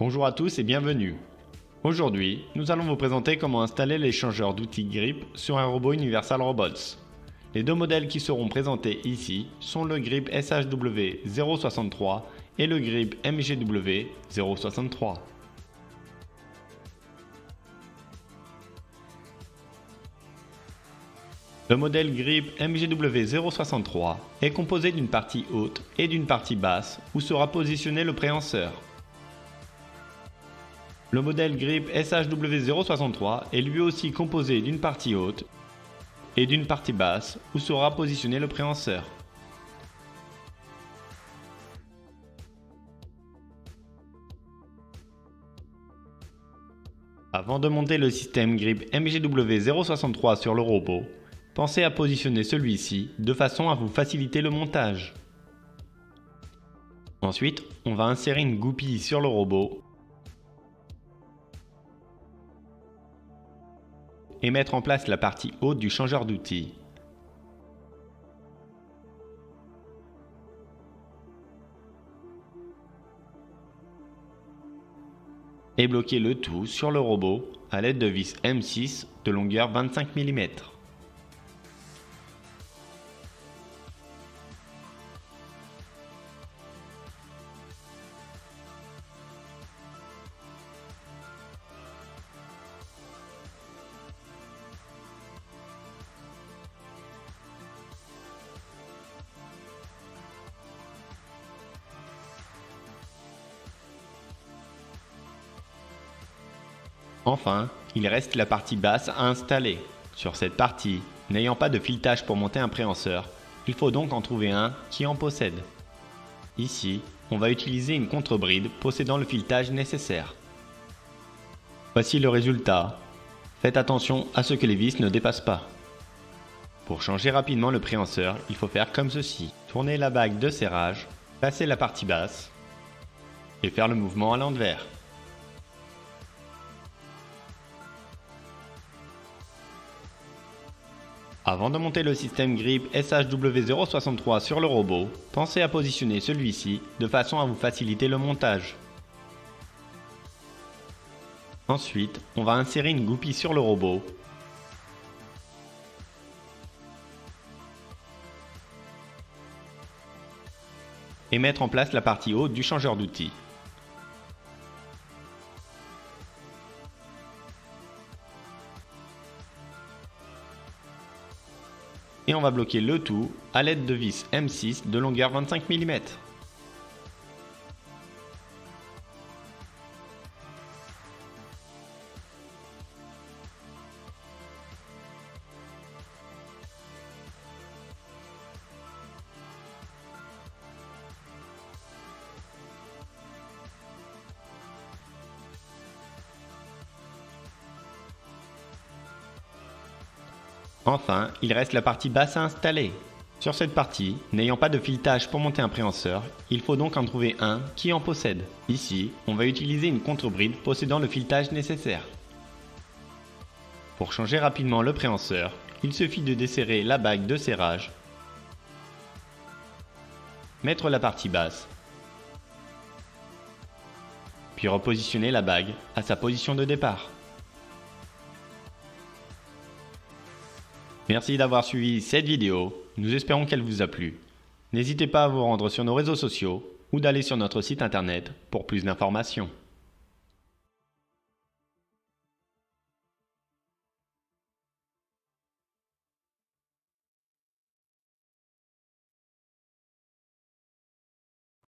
Bonjour à tous et bienvenue. Aujourd'hui, nous allons vous présenter comment installer l'échangeur d'outils Grip sur un robot Universal Robots. Les deux modèles qui seront présentés ici sont le Grip SHW 063 et le Grip MGW 063. Le modèle Grip MGW 063 est composé d'une partie haute et d'une partie basse où sera positionné le préhenseur. Le modèle Grip SHW 063 est lui aussi composé d'une partie haute et d'une partie basse où sera positionné le préhenseur. Avant de monter le système Grip MGW 063 sur le robot, pensez à positionner celui-ci de façon à vous faciliter le montage. Ensuite, on va insérer une goupille sur le robot et mettre en place la partie haute du changeur d'outils. Et bloquer le tout sur le robot à l'aide de vis M6 de longueur 25 mm. Enfin, il reste la partie basse à installer. Sur cette partie, n'ayant pas de filetage pour monter un préhenseur, il faut donc en trouver un qui en possède. Ici, on va utiliser une contre-bride possédant le filetage nécessaire. Voici le résultat. Faites attention à ce que les vis ne dépassent pas. Pour changer rapidement le préhenseur, il faut faire comme ceci. Tourner la bague de serrage, passer la partie basse et faire le mouvement à l'envers. Avant de monter le système Grip SHW 063 sur le robot, pensez à positionner celui-ci de façon à vous faciliter le montage. Ensuite, on va insérer une goupille sur le robot et mettre en place la partie haute du changeur d'outils. Et on va bloquer le tout à l'aide de vis M6 de longueur 25 mm. Enfin, il reste la partie basse à installer. Sur cette partie, n'ayant pas de filetage pour monter un préhenseur, il faut donc en trouver un qui en possède. Ici, on va utiliser une contre-bride possédant le filetage nécessaire. Pour changer rapidement le préhenseur, il suffit de desserrer la bague de serrage, mettre la partie basse, puis repositionner la bague à sa position de départ. Merci d'avoir suivi cette vidéo, nous espérons qu'elle vous a plu. N'hésitez pas à vous rendre sur nos réseaux sociaux ou d'aller sur notre site internet pour plus d'informations.